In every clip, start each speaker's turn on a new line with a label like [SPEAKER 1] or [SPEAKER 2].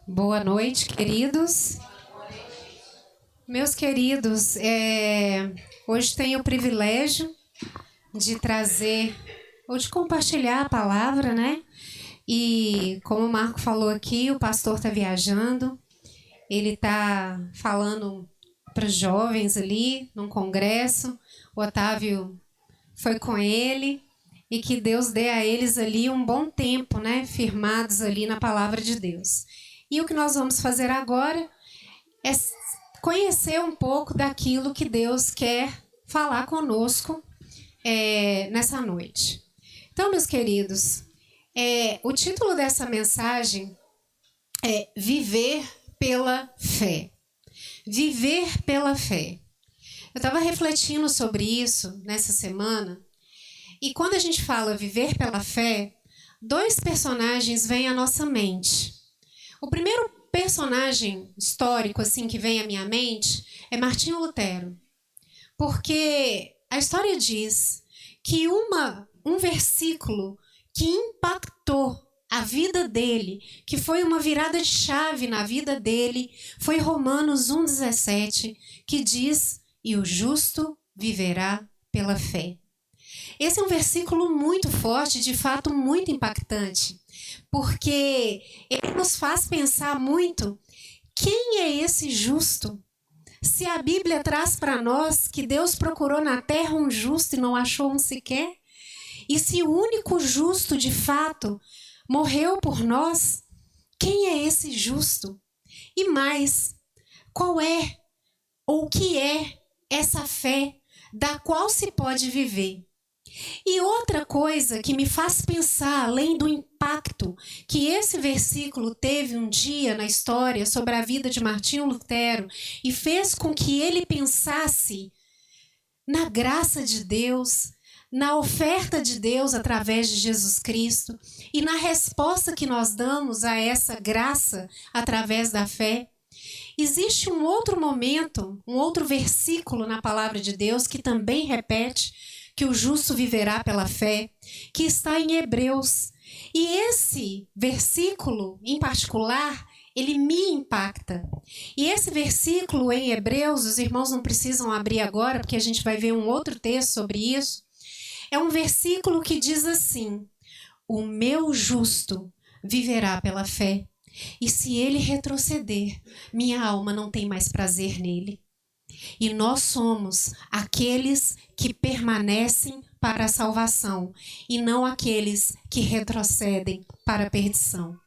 [SPEAKER 1] Boa noite, queridos. Meus queridos, hoje tenho o privilégio de trazer ou de compartilhar a palavra, né? E como o Marco falou aqui, o pastor está viajando, ele está falando para os jovens ali num congresso, o Otávio foi com ele, e que Deus dê a eles ali um bom tempo, né? Firmados ali na palavra de Deus. E o que nós vamos fazer agora é conhecer um pouco daquilo que Deus quer falar conosco nessa noite. Então, meus queridos, o título dessa mensagem é Viver pela Fé. Viver pela fé. Eu estava refletindo sobre isso nessa semana, e quando a gente fala viver pela fé, dois personagens vêm à nossa mente. O primeiro personagem histórico assim que vem à minha mente é Martinho Lutero. Porque a história diz que um versículo que impactou a vida dele, que foi uma virada de chave na vida dele, foi Romanos 1,17, que diz: "E o justo viverá pela fé". Esse é um versículo muito forte, de fato muito impactante, porque ele nos faz pensar muito: quem é esse justo? Se a Bíblia traz para nós que Deus procurou na terra um justo e não achou um sequer, e se o único justo de fato morreu por nós, quem é esse justo? E mais, qual é ou o que é essa fé da qual se pode viver? E outra coisa que me faz pensar, além do impacto que esse versículo teve um dia na história sobre a vida de Martinho Lutero e fez com que ele pensasse na graça de Deus, na oferta de Deus através de Jesus Cristo e na resposta que nós damos a essa graça através da fé. Existe um outro momento, um outro versículo na palavra de Deus que também repete que o justo viverá pela fé, que está em Hebreus. E esse versículo, em particular, ele me impacta. E esse versículo em Hebreus, os irmãos não precisam abrir agora, porque a gente vai ver um outro texto sobre isso. É um versículo que diz assim: "O meu justo viverá pela fé, e se ele retroceder, minha alma não tem mais prazer nele." E nós somos aqueles que permanecem para a salvação e não aqueles que retrocedem para a perdição.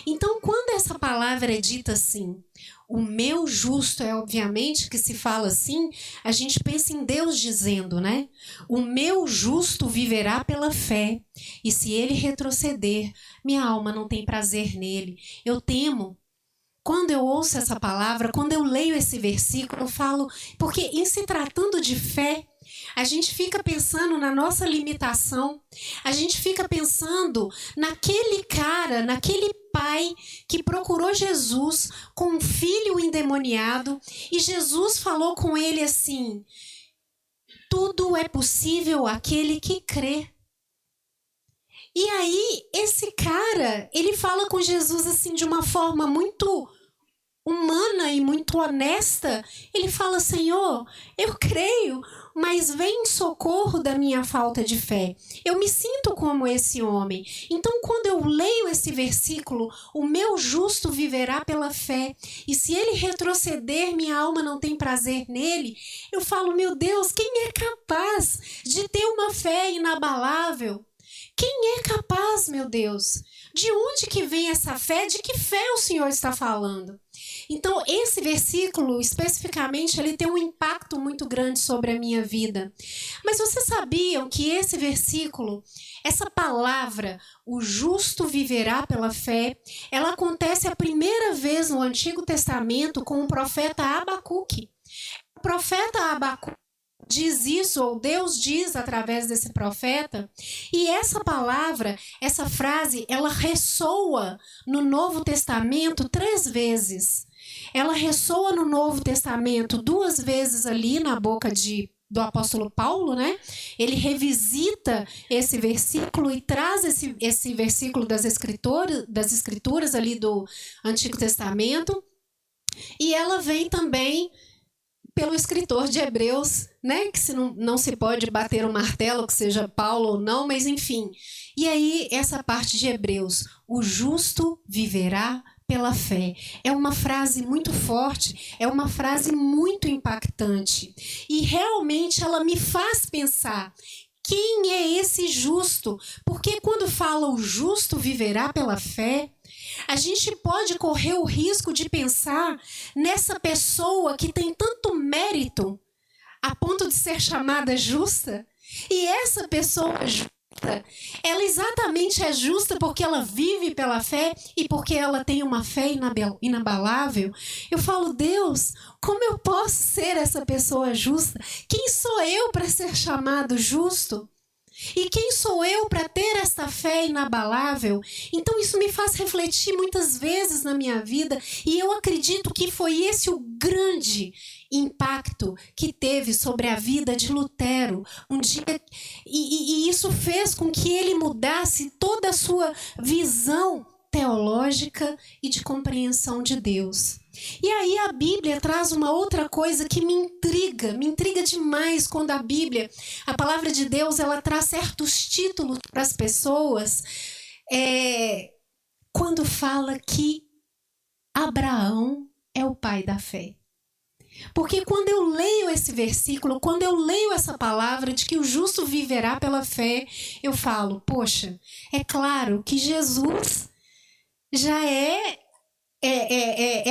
[SPEAKER 1] Então, quando essa palavra é dita assim, o meu justo, obviamente que se fala assim, a gente pensa em Deus dizendo, né? O meu justo viverá pela fé, e se ele retroceder, minha alma não tem prazer nele. Eu temo. Quando eu ouço essa palavra, quando eu leio esse versículo, eu falo, porque em se tratando de fé, a gente fica pensando na nossa limitação, a gente fica pensando naquele cara, naquele pai que procurou Jesus com um filho endemoniado, e Jesus falou com ele assim: "Tudo é possível àquele que crê." E aí, esse cara, ele fala com Jesus assim de uma forma muito humana e muito honesta. Ele fala: "Senhor, eu creio, mas vem em socorro da minha falta de fé. Eu me sinto como esse homem." Então, quando eu leio esse versículo, o meu justo viverá pela fé, e se ele retroceder, minha alma não tem prazer nele, eu falo: meu Deus, quem é capaz de ter uma fé inabalável? Quem é capaz, meu Deus? De onde que vem essa fé? De que fé o Senhor está falando? Então, esse versículo, especificamente, ele tem um impacto muito grande sobre a minha vida. Mas vocês sabiam que esse versículo, essa palavra, o justo viverá pela fé, ela acontece a primeira vez no Antigo Testamento com o profeta Abacuque. O profeta Abacuque diz isso, ou Deus diz através desse profeta, e essa palavra, essa frase, ela ressoa no Novo Testamento 3 vezes. Ela ressoa no Novo Testamento 2 vezes ali na boca de do apóstolo Paulo, né? Ele revisita esse versículo e traz esse versículo das escrituras ali do Antigo Testamento. E ela vem também pelo escritor de Hebreus, né? Que se não se pode bater um martelo, que seja Paulo ou não, mas enfim. E aí, essa parte de Hebreus, o justo viverá pela fé. É uma frase muito forte, é uma frase muito impactante. E realmente ela me faz pensar, quem é esse justo? Porque quando fala o justo viverá pela fé, a gente pode correr o risco de pensar nessa pessoa que tem tanto mérito a ponto de ser chamada justa. E essa pessoa justa, ela exatamente é justa porque ela vive pela fé e porque ela tem uma fé inabalável. Eu falo, Deus, como eu posso ser essa pessoa justa? Quem sou eu para ser chamado justo? E quem sou eu para ter essa fé inabalável? Então isso me faz refletir muitas vezes na minha vida, e eu acredito que foi esse o grande impacto que teve sobre a vida de Lutero um dia, e isso fez com que ele mudasse toda a sua visão teológica e de compreensão de Deus. E aí a Bíblia traz uma outra coisa que me intriga demais quando a Bíblia, a palavra de Deus, ela traz certos títulos para as pessoas, quando fala que Abraão é o pai da fé. Porque quando eu leio esse versículo, quando eu leio essa palavra de que o justo viverá pela fé, eu falo, poxa, é claro que Jesus já é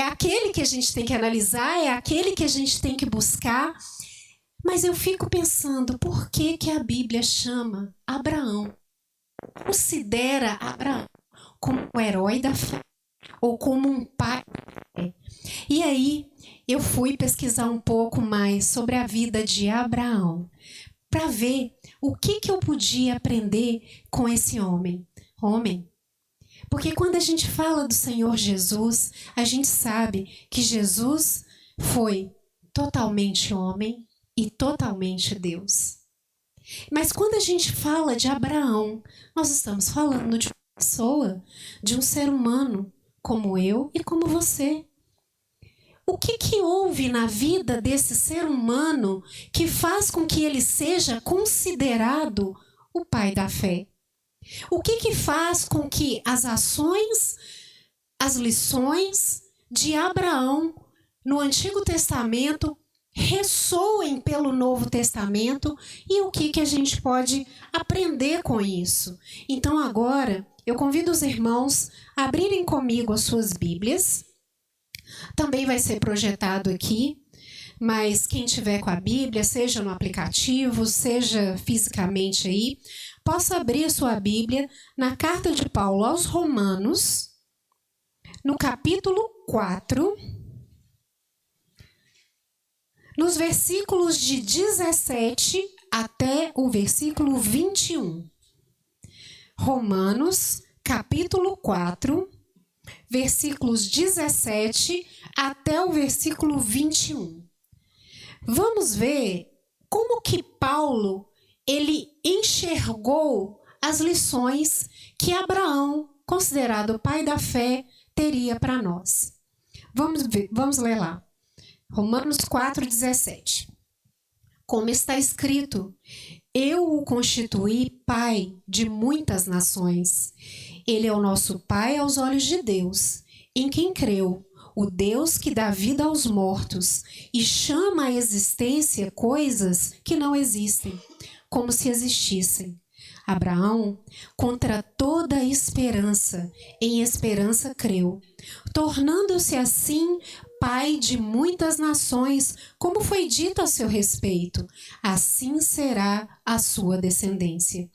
[SPEAKER 1] aquele que a gente tem que analisar, é aquele que a gente tem que buscar. Mas eu fico pensando, por que a Bíblia chama Abraão, considera Abraão como o herói da fé, ou como um pai da fé? E aí eu fui pesquisar um pouco mais sobre a vida de Abraão, para ver o que eu podia aprender com esse homem. Porque quando a gente fala do Senhor Jesus, a gente sabe que Jesus foi totalmente homem e totalmente Deus. Mas quando a gente fala de Abraão, nós estamos falando de uma pessoa, de um ser humano, como eu e como você. O que houve na vida desse ser humano que faz com que ele seja considerado o pai da fé? O que faz com que as ações, as lições de Abraão no Antigo Testamento ressoem pelo Novo Testamento, e o que a gente pode aprender com isso? Então agora eu convido os irmãos a abrirem comigo as suas Bíblias. Também vai ser projetado aqui, mas quem tiver com a Bíblia, seja no aplicativo, seja fisicamente aí, possa abrir sua Bíblia na carta de Paulo aos Romanos, no capítulo 4, nos versículos de 17 até o versículo 21. Romanos, capítulo 4, versículos 17 até o versículo 21. Vamos ver como que Paulo ele enxergou as lições que Abraão, considerado o pai da fé, teria para nós. Vamos ler lá. Romanos 4:17. Como está escrito, eu o constituí pai de muitas nações. Ele é o nosso pai aos olhos de Deus, em quem creu, o Deus que dá vida aos mortos e chama à existência coisas que não existem, como se existissem. Abraão, contra toda esperança, em esperança creu, tornando-se assim pai de muitas nações, como foi dito a seu respeito, assim será a sua descendência.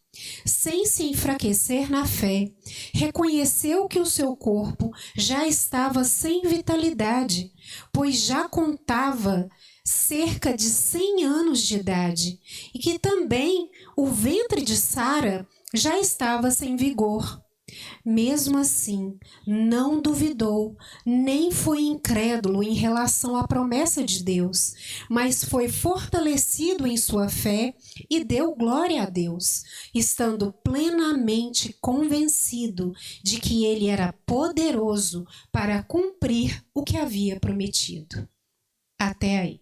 [SPEAKER 1] Sem se enfraquecer na fé, reconheceu que o seu corpo já estava sem vitalidade, pois já contava cerca de 100 anos de idade, e que também o ventre de Sara já estava sem vigor. Mesmo assim, não duvidou, nem foi incrédulo em relação à promessa de Deus, mas foi fortalecido em sua fé e deu glória a Deus, estando plenamente convencido de que ele era poderoso para cumprir o que havia prometido. Até aí.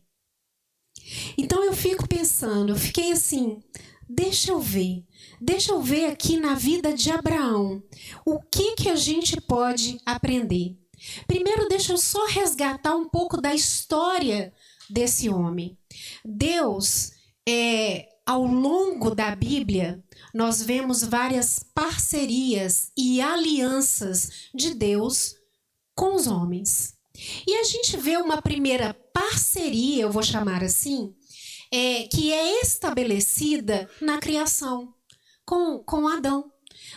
[SPEAKER 1] Então eu fico pensando, eu fiquei assim, deixa eu ver aqui na vida de Abraão, o que a gente pode aprender. Primeiro, deixa eu só resgatar um pouco da história desse homem. Deus, ao longo da Bíblia, nós vemos várias parcerias e alianças de Deus com os homens. E a gente vê uma primeira parceria, eu vou chamar assim, que é estabelecida na criação com Adão.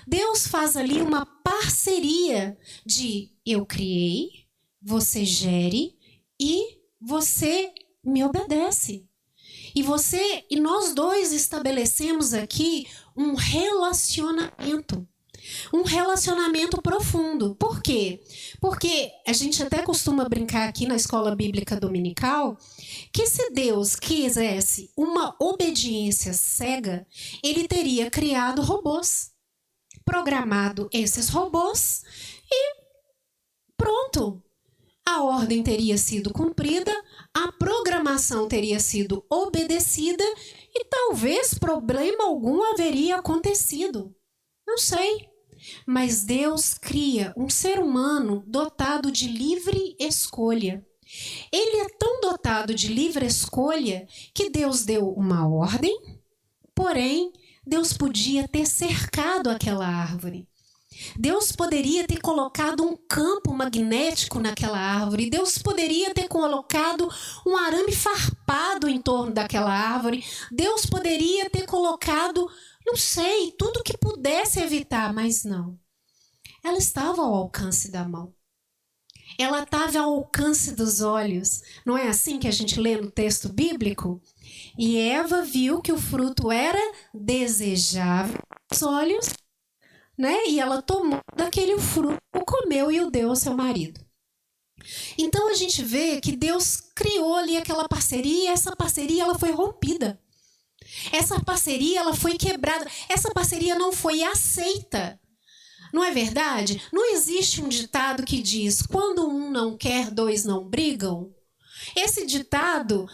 [SPEAKER 1] Deus faz ali uma parceria de eu criei, você gere e você me obedece. E nós dois estabelecemos aqui um relacionamento. Um relacionamento profundo. Por quê? Porque a gente até costuma brincar aqui na escola bíblica dominical que se Deus quisesse uma obediência cega, ele teria criado robôs, programado esses robôs e pronto. A ordem teria sido cumprida, a programação teria sido obedecida e talvez problema algum haveria acontecido. Não sei. Mas Deus cria um ser humano dotado de livre escolha. Ele é tão dotado de livre escolha que Deus deu uma ordem, porém, Deus podia ter cercado aquela árvore. Deus poderia ter colocado um campo magnético naquela árvore. Deus poderia ter colocado um arame farpado em torno daquela árvore. Deus poderia ter colocado, não sei, tudo que pudesse evitar, mas não. Ela estava ao alcance da mão. Ela estava ao alcance dos olhos. Não é assim que a gente lê no texto bíblico? E Eva viu que o fruto era desejável aos olhos, né? E ela tomou daquele fruto, o comeu e o deu ao seu marido. Então a gente vê que Deus criou ali aquela parceria e essa parceria ela foi rompida. Essa parceria ela foi quebrada. Essa parceria não foi aceita. Não é verdade? Não existe um ditado que diz: quando um não quer, dois não brigam. Esse ditado,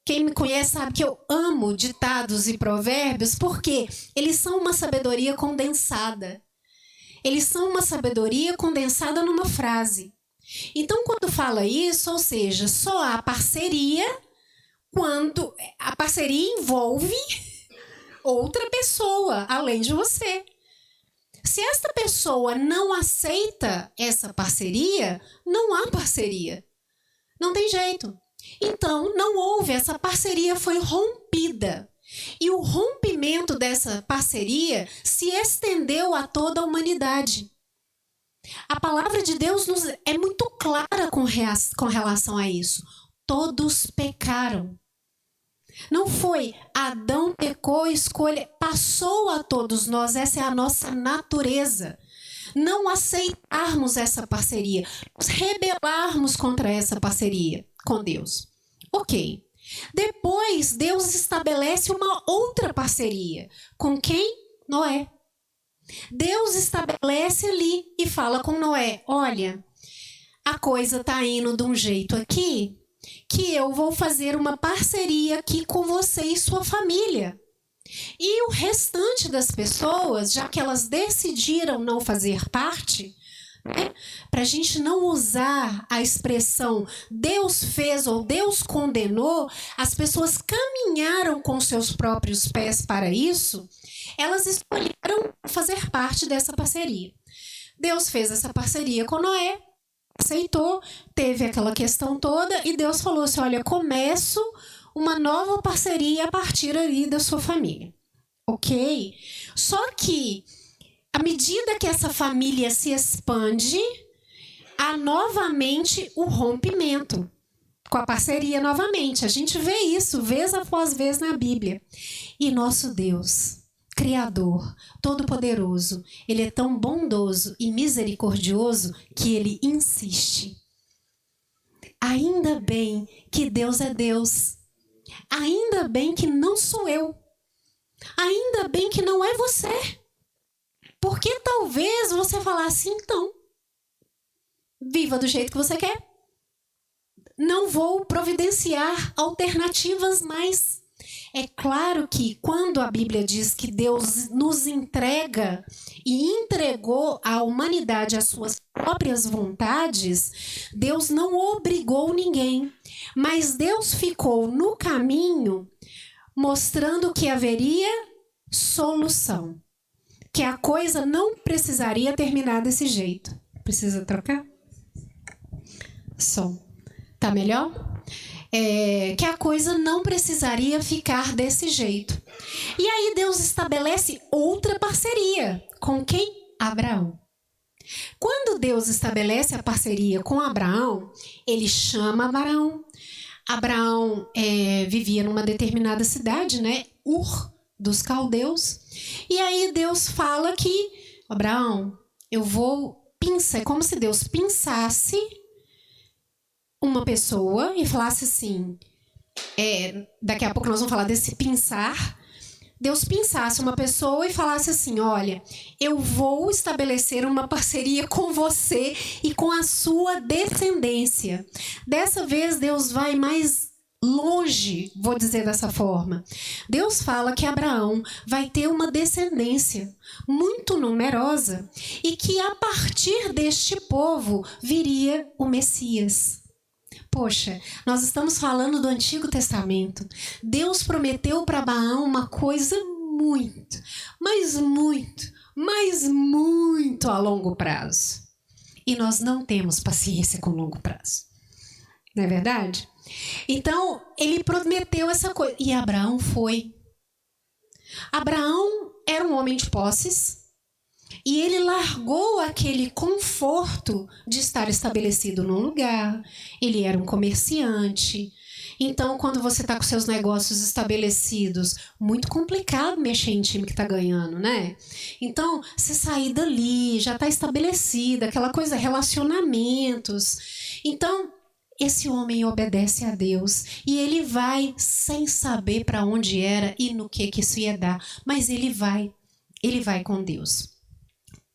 [SPEAKER 1] quem me conhece sabe que eu amo ditados e provérbios porque eles são uma sabedoria condensada. Eles são uma sabedoria condensada numa frase. Então, quando fala isso, ou seja, só há parceria quando a parceria envolve outra pessoa, além de você. Se esta pessoa não aceita essa parceria, não há parceria. Não tem jeito. Então, não houve, essa parceria foi rompida. E o rompimento dessa parceria se estendeu a toda a humanidade. A palavra de Deus é muito clara com relação a isso. Todos pecaram. Não foi Adão pecou, escolha, passou a todos nós, essa é a nossa natureza. Não aceitarmos essa parceria, nos rebelarmos contra essa parceria com Deus. Ok. Depois, Deus estabelece uma outra parceria. Com quem? Noé. Deus estabelece ali e fala com Noé: olha, a coisa está indo de um jeito aqui, que eu vou fazer uma parceria aqui com você e sua família. E o restante das pessoas, já que elas decidiram não fazer parte, né, para a gente não usar a expressão Deus fez ou Deus condenou, as pessoas caminharam com seus próprios pés para isso, elas escolheram fazer parte dessa parceria. Deus fez essa parceria com Noé, aceitou, teve aquela questão toda e Deus falou assim: olha, começo uma nova parceria a partir ali da sua família. Ok? Só que, à medida que essa família se expande, há novamente o rompimento com a parceria novamente. A gente vê isso vez após vez na Bíblia. E nosso Deus, Criador, Todo-Poderoso, Ele é tão bondoso e misericordioso que Ele insiste. Ainda bem que Deus é Deus. Ainda bem que não sou eu. Ainda bem que não é você. Porque talvez você falasse, então, viva do jeito que você quer. Não vou providenciar alternativas mais. É claro que quando a Bíblia diz que Deus nos entrega e entregou à humanidade as suas próprias vontades, Deus não obrigou ninguém, mas Deus ficou no caminho mostrando que haveria solução, que a coisa não precisaria terminar desse jeito. Precisa trocar? Som. Tá melhor? Que a coisa não precisaria ficar desse jeito. E aí Deus estabelece outra parceria. Com quem? Abraão. Quando Deus estabelece a parceria com Abraão, ele chama Abraão. Abraão vivia numa determinada cidade, né? Ur dos caldeus. E aí Deus fala que, Abraão, eu vou pinçar. É como se Deus pinçasse uma pessoa e falasse assim, daqui a pouco nós vamos falar desse pinçar. Deus pinçasse uma pessoa e falasse assim, olha, eu vou estabelecer uma parceria com você e com a sua descendência. Dessa vez Deus vai mais longe, vou dizer dessa forma. Deus fala que Abraão vai ter uma descendência muito numerosa e que a partir deste povo viria o Messias. Poxa, nós estamos falando do Antigo Testamento. Deus prometeu para Abraão uma coisa muito, mas muito a longo prazo. E nós não temos paciência com longo prazo. Não é verdade? Então, ele prometeu essa coisa. E Abraão foi. Abraão era um homem de posses. E ele largou aquele conforto de estar estabelecido num lugar. Ele era um comerciante. Então, quando você está com seus negócios estabelecidos, muito complicado mexer em time que está ganhando, né? Então, você sair dali, já está estabelecida, aquela coisa, relacionamentos. Então, esse homem obedece a Deus e ele vai sem saber para onde era e no que isso ia dar. Mas ele vai com Deus.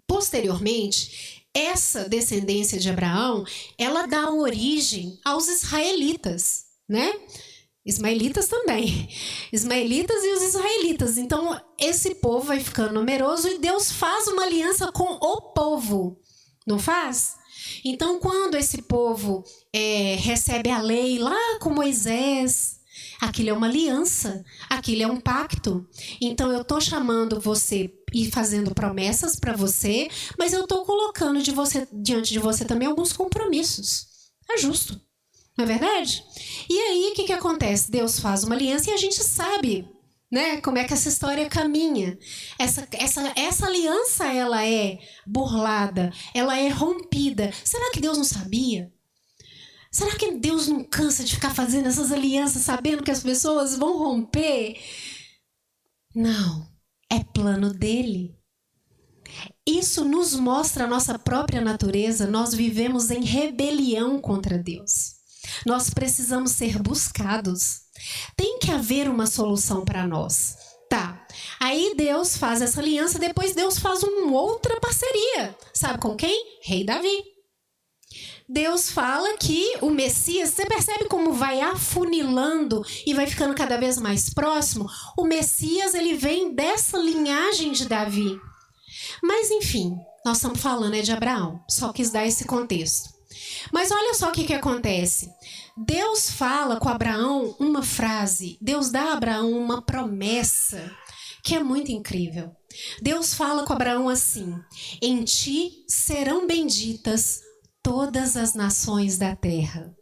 [SPEAKER 1] Posteriormente, essa descendência de Abraão, ela dá origem aos israelitas, né? Ismaelitas também. Ismaelitas e os israelitas. Então, esse povo vai ficando numeroso e Deus faz uma aliança com o povo. Não faz? Então, quando esse povo recebe a lei lá com Moisés, aquilo é uma aliança, aquilo é um pacto. Então, eu estou chamando você e fazendo promessas para você, mas eu estou colocando diante de você também alguns compromissos. É justo, não é verdade? E aí, o que acontece? Deus faz uma aliança e a gente sabe, né, como é que essa história caminha. Essa aliança, ela é burlada, ela é rompida. Será que Deus não sabia? Será que Deus não cansa de ficar fazendo essas alianças sabendo que as pessoas vão romper? Não. É plano dele. Isso nos mostra a nossa própria natureza. Nós vivemos em rebelião contra Deus. Nós precisamos ser buscados. Tem que haver uma solução para nós. Tá. Aí Deus faz essa aliança, depois Deus faz uma outra parceria. Sabe com quem? Rei Davi. Deus fala que o Messias, você percebe como vai afunilando e vai ficando cada vez mais próximo? O Messias, ele vem dessa linhagem de Davi. Mas, enfim, nós estamos falando de Abraão. Só quis dar esse contexto. Mas olha só o que acontece. Deus fala com Abraão uma frase. Deus dá a Abraão uma promessa que é muito incrível. Deus fala com Abraão assim: em ti serão benditas todas as nações da terra.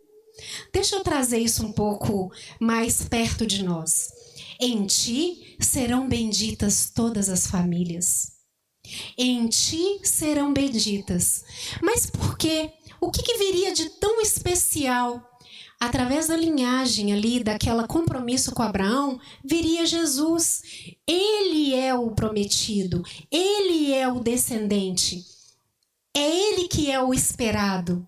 [SPEAKER 1] Deixa eu trazer isso um pouco mais perto de nós. Em ti serão benditas todas as famílias. Em ti serão benditas. Mas por quê? O que viria de tão especial através da linhagem ali, daquela compromisso com Abraão, viria Jesus. Ele é o prometido, ele é o descendente. É ele que é o esperado.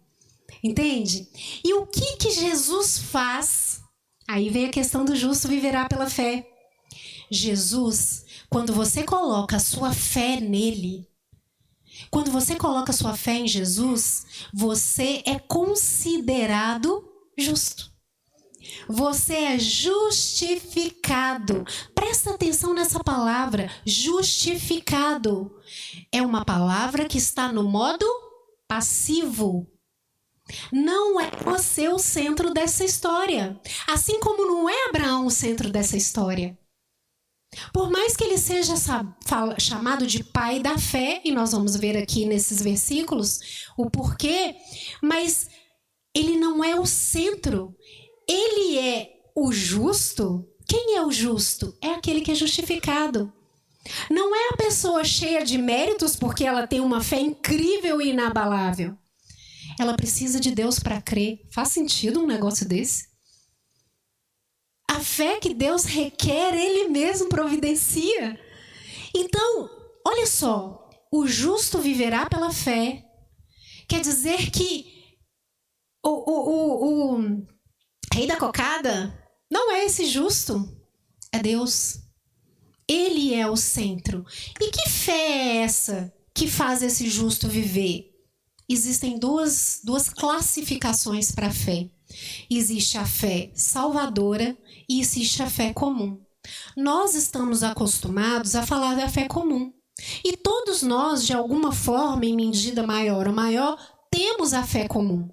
[SPEAKER 1] Entende? E o que Jesus faz? Aí vem a questão do justo viverá pela fé. Jesus, quando você coloca a sua fé nele, quando você coloca a sua fé em Jesus, você é considerado justo. Você é justificado. Presta atenção nessa palavra, justificado. É uma palavra que está no modo passivo. Não é você o centro dessa história. Assim como não é Abraão o centro dessa história. Por mais que ele seja chamado de pai da fé, e nós vamos ver aqui nesses versículos o porquê, mas ele não é o centro. Ele é o justo. Quem é o justo? É aquele que é justificado. Não é a pessoa cheia de méritos porque ela tem uma fé incrível e inabalável. Ela precisa de Deus para crer. Faz sentido um negócio desse? A fé que Deus requer, Ele mesmo providencia. Então, olha só, o justo viverá pela fé. Quer dizer que o rei da cocada não é esse justo, é Deus. Ele é o centro. E que fé é essa que faz esse justo viver? Existem duas classificações para a fé. Existe a fé salvadora e existe a fé comum. Nós estamos acostumados a falar da fé comum. E todos nós, de alguma forma, em medida maior ou maior, temos a fé comum.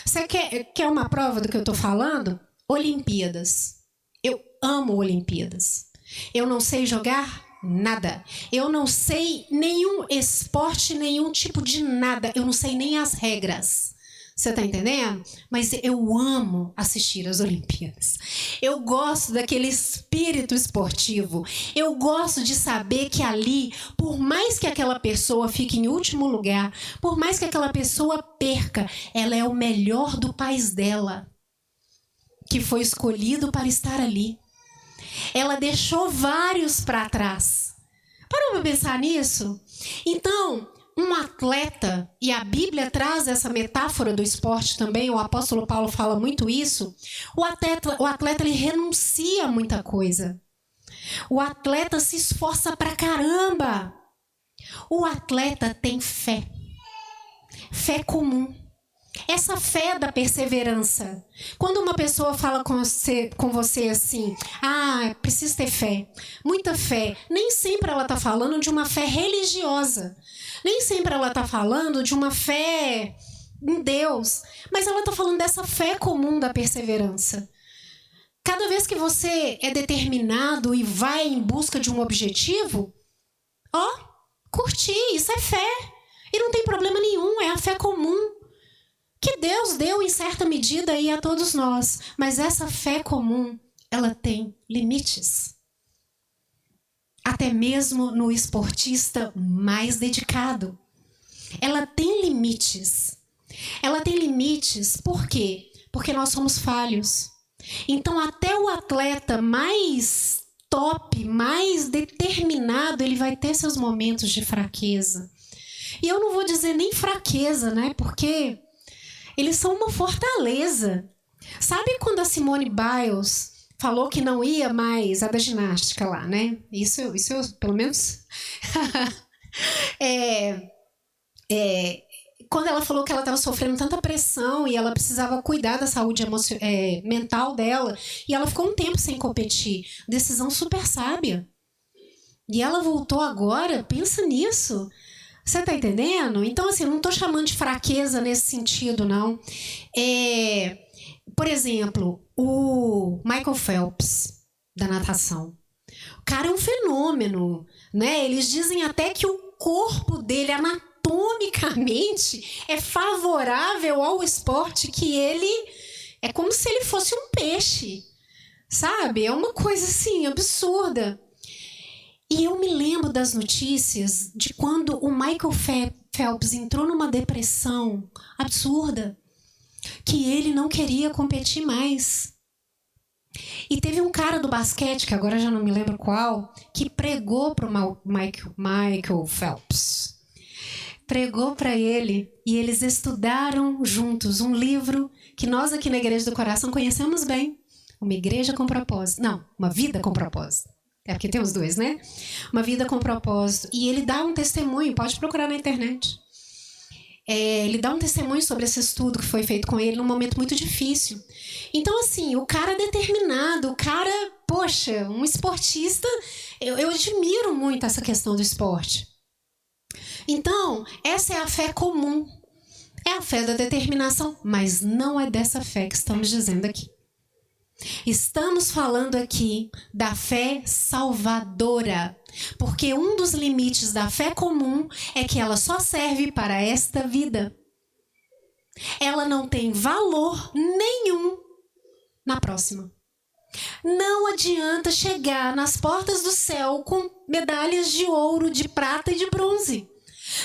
[SPEAKER 1] Você quer uma prova do que eu estou falando? Olimpíadas. Eu amo Olimpíadas. Eu não sei jogar nada. Eu não sei nenhum esporte, nenhum tipo de nada. Eu não sei nem as regras. Você tá entendendo? Mas eu amo assistir às Olimpíadas. Eu gosto daquele espírito esportivo. Eu gosto de saber que ali, por mais que aquela pessoa fique em último lugar, por mais que aquela pessoa perca, ela é o melhor do país dela, que foi escolhido para estar ali. Ela deixou vários para trás. Parou para pensar nisso? Então, um atleta, e a Bíblia traz essa metáfora do esporte também, o apóstolo Paulo fala muito isso, o atleta ele renuncia a muita coisa. O atleta se esforça pra caramba. O atleta tem fé. Fé comum. Essa fé da perseverança. Quando uma pessoa fala com você assim, precisa ter fé, muita fé, nem sempre ela está falando de uma fé religiosa. Nem sempre ela está falando de uma fé em Deus, mas ela está falando dessa fé comum da perseverança. Cada vez que você é determinado e vai em busca de um objetivo, curtir, isso é fé. E não tem problema nenhum, é a fé comum que Deus deu em certa medida aí a todos nós. Mas essa fé comum, ela tem limites. Até mesmo no esportista mais dedicado. Ela tem limites. Ela tem limites, por quê? Porque nós somos falhos. Então, até o atleta mais top, mais determinado, ele vai ter seus momentos de fraqueza. E eu não vou dizer nem fraqueza, né? Porque eles são uma fortaleza. Sabe quando a Simone Biles falou que não ia mais a da ginástica lá, né? Isso pelo menos... quando ela falou que ela estava sofrendo tanta pressão e ela precisava cuidar da saúde mental dela, e ela ficou um tempo sem competir. Decisão super sábia. E ela voltou agora, pensa nisso. Você tá entendendo? Então, assim, eu não tô chamando de fraqueza nesse sentido, não. Por exemplo, o Michael Phelps, da natação. O cara é um fenômeno, né? Eles dizem até que o corpo dele, anatomicamente, é favorável ao esporte, que ele é como se ele fosse um peixe, sabe? É uma coisa, assim, absurda. E eu me lembro das notícias de quando o Michael Phelps entrou numa depressão absurda. que ele não queria competir mais. E teve um cara do basquete, que agora já não me lembro qual, que pregou para o Michael Phelps. Pregou para ele e eles estudaram juntos um livro que nós aqui na Igreja do Coração conhecemos bem. Uma igreja com propósito. Não, uma vida com propósito. É porque tem os dois, né? Uma vida com propósito. E ele dá um testemunho, pode procurar na internet. Ele dá um testemunho sobre esse estudo que foi feito com ele num momento muito difícil. Então, assim, o cara determinado, o cara, poxa, um esportista, eu admiro muito essa questão do esporte. Então, essa é a fé comum. É a fé da determinação, mas não é dessa fé que estamos dizendo aqui. Estamos falando aqui da fé salvadora, porque um dos limites da fé comum é que ela só serve para esta vida. Ela não tem valor nenhum na próxima. Não adianta chegar nas portas do céu com medalhas de ouro, de prata e de bronze.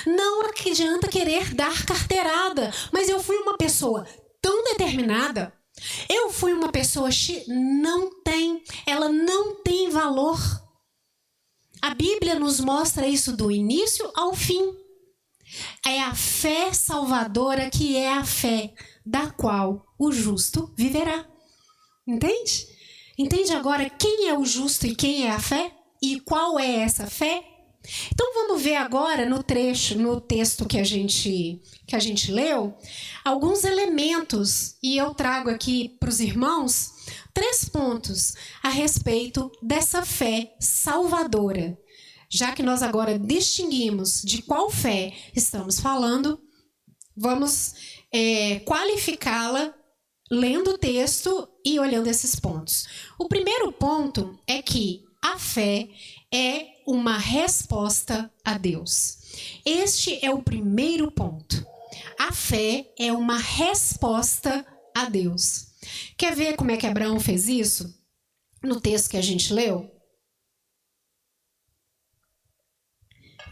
[SPEAKER 1] Não adianta querer dar carteirada, mas eu fui uma pessoa tão determinada. Eu fui uma pessoa ela não tem valor. A Bíblia nos mostra isso do início ao fim. É a fé salvadora que é a fé da qual o justo viverá. Entende? Entende agora quem é o justo e quem é a fé? E qual é essa fé? Então vamos ver agora no texto que a gente leu, alguns elementos, e eu trago aqui para os irmãos 3 pontos a respeito dessa fé salvadora. Já que nós agora distinguimos de qual fé estamos falando, vamos qualificá-la lendo o texto e olhando esses pontos. O primeiro ponto é que a fé é uma resposta a Deus. Este é o primeiro ponto. A fé é uma resposta a Deus. Quer ver como é que Abraão fez isso? No texto que a gente leu?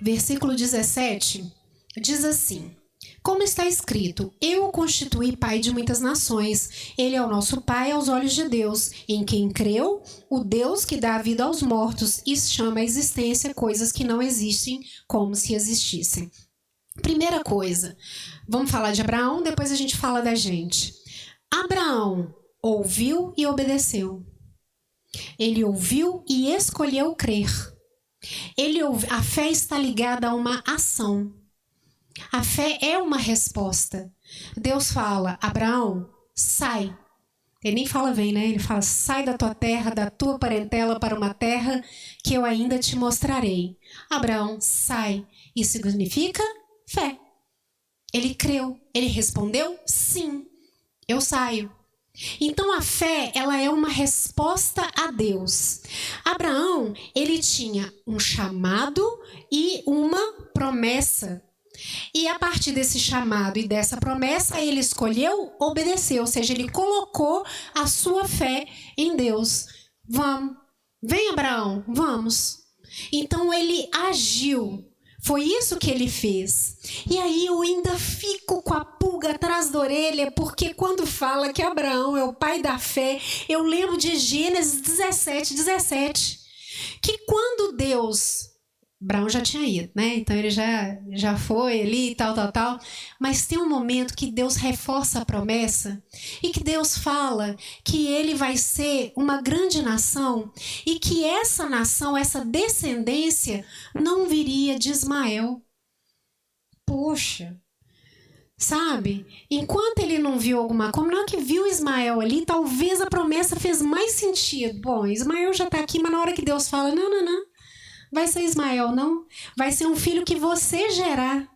[SPEAKER 1] Versículo 17 diz assim: como está escrito, eu o constituí pai de muitas nações. Ele é o nosso pai aos olhos de Deus, em quem creu, o Deus que dá a vida aos mortos e chama à existência coisas que não existem como se existissem. Primeira coisa, vamos falar de Abraão, depois a gente fala da gente. Abraão ouviu e obedeceu. Ele ouviu e escolheu crer. A fé está ligada a uma ação. A fé é uma resposta. Deus fala, Abraão, sai. Ele nem fala vem, né? Ele fala, sai da tua terra, da tua parentela para uma terra que eu ainda te mostrarei. Abraão, sai. Isso significa fé. Ele creu. Ele respondeu, sim, eu saio. Então a fé, ela é uma resposta a Deus. Abraão, ele tinha um chamado e uma promessa. E a partir desse chamado e dessa promessa, ele escolheu obedecer, ou seja, ele colocou a sua fé em Deus. Vamos, vem Abraão, vamos. Então ele agiu, foi isso que ele fez. E aí eu ainda fico com a pulga atrás da orelha, porque quando fala que Abraão é o pai da fé, eu lembro de Gênesis 17, que quando Deus... Abraão já tinha ido, né? Então ele já foi ali e tal. Mas tem um momento que Deus reforça a promessa e que Deus fala que ele vai ser uma grande nação e que essa nação, essa descendência, não viria de Ismael. Poxa, sabe? Enquanto ele não viu alguma coisa, não é que viu Ismael ali, talvez a promessa fez mais sentido. Bom, Ismael já está aqui, mas na hora que Deus fala, não. Vai ser Ismael, não? Vai ser um filho que você gerar.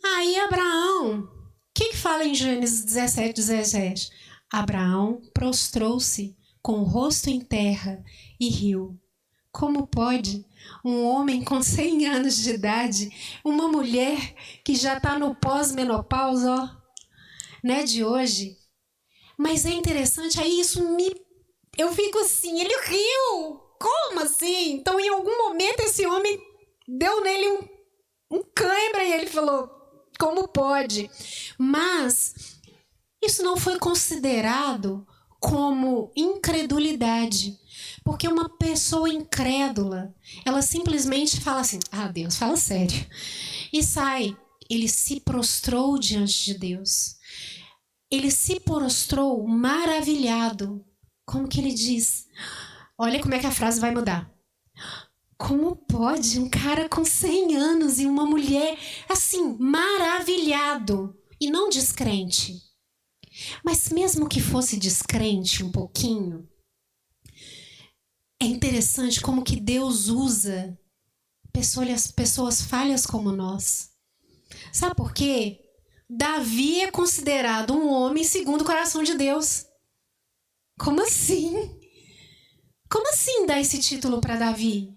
[SPEAKER 1] Aí Abraão, o que fala em Gênesis 17? Abraão prostrou-se com o rosto em terra e riu. Como pode um homem com 100 anos de idade, uma mulher que já está no pós-menopausa, né, de hoje? Mas é interessante, aí eu fico assim, ele riu. Como assim? Então, em algum momento, esse homem deu nele um cãibra e ele falou, como pode? Mas isso não foi considerado como incredulidade. Porque uma pessoa incrédula, ela simplesmente fala assim, Deus, fala sério. E sai. Ele se prostrou diante de Deus. Ele se prostrou maravilhado. Como que ele diz? Olha como é que a frase vai mudar. Como pode um cara com 100 anos e uma mulher assim, maravilhado e não descrente? Mas mesmo que fosse descrente um pouquinho, é interessante como que Deus usa pessoas falhas como nós. Sabe por quê? Davi é considerado um homem segundo o coração de Deus. Como assim? Como assim dar esse título para Davi?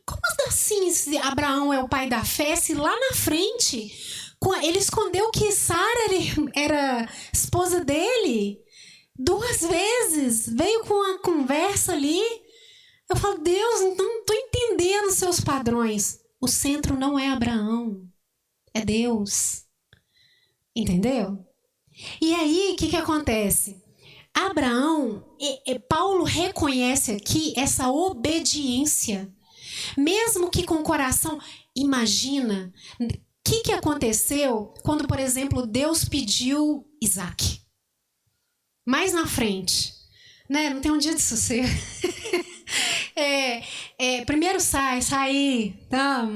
[SPEAKER 1] Como assim Abraão é o pai da fé se lá na frente ele escondeu que Sara era esposa dele 2 vezes, veio com uma conversa ali. Eu falo, Deus, então não estou entendendo os seus padrões. O centro não é Abraão, é Deus. Entendeu? E aí, o que acontece? Abraão, Paulo reconhece aqui essa obediência. Mesmo que com o coração, imagina o que aconteceu quando, por exemplo, Deus pediu Isaac. Mais na frente, né? Não tem um dia de sossego. Primeiro sai. Tá?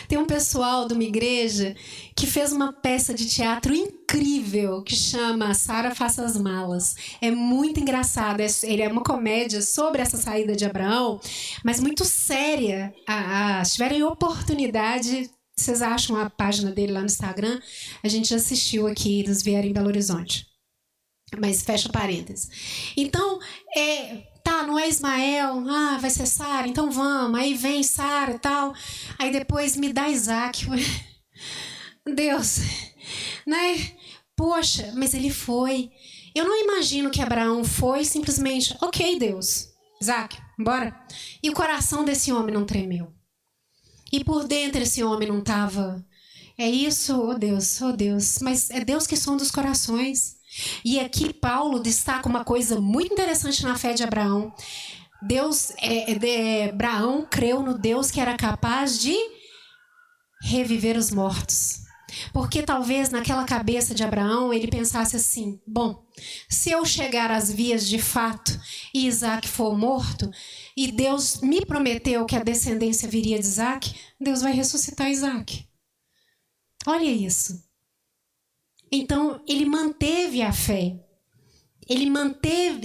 [SPEAKER 1] Tem um pessoal de uma igreja que fez uma peça de teatro incrível que chama Sara Faça as Malas. É muito engraçado. Ele é uma comédia sobre essa saída de Abraão, mas muito séria. Se tiverem oportunidade, vocês acham a página dele lá no Instagram. A gente já assistiu aqui, eles vieram em Belo Horizonte. Mas fecha parênteses. Então, não é Ismael, vai ser Sara, então vamos. Aí vem Sara e tal. Aí depois me dá Isaac. Deus, né? Poxa, mas ele foi. Eu não imagino que Abraão foi simplesmente, ok, Deus, Isaac, bora. E o coração desse homem não tremeu. E por dentro esse homem não estava. É isso, oh Deus. Mas é Deus que sonda os corações. E aqui Paulo destaca uma coisa muito interessante na fé de Abraão. Abraão creu no Deus que era capaz de reviver os mortos. Porque talvez naquela cabeça de Abraão ele pensasse assim, bom, se eu chegar às vias de fato e Isaac for morto, e Deus me prometeu que a descendência viria de Isaac, Deus vai ressuscitar Isaac. Olha isso. Então, ele manteve a fé. Ele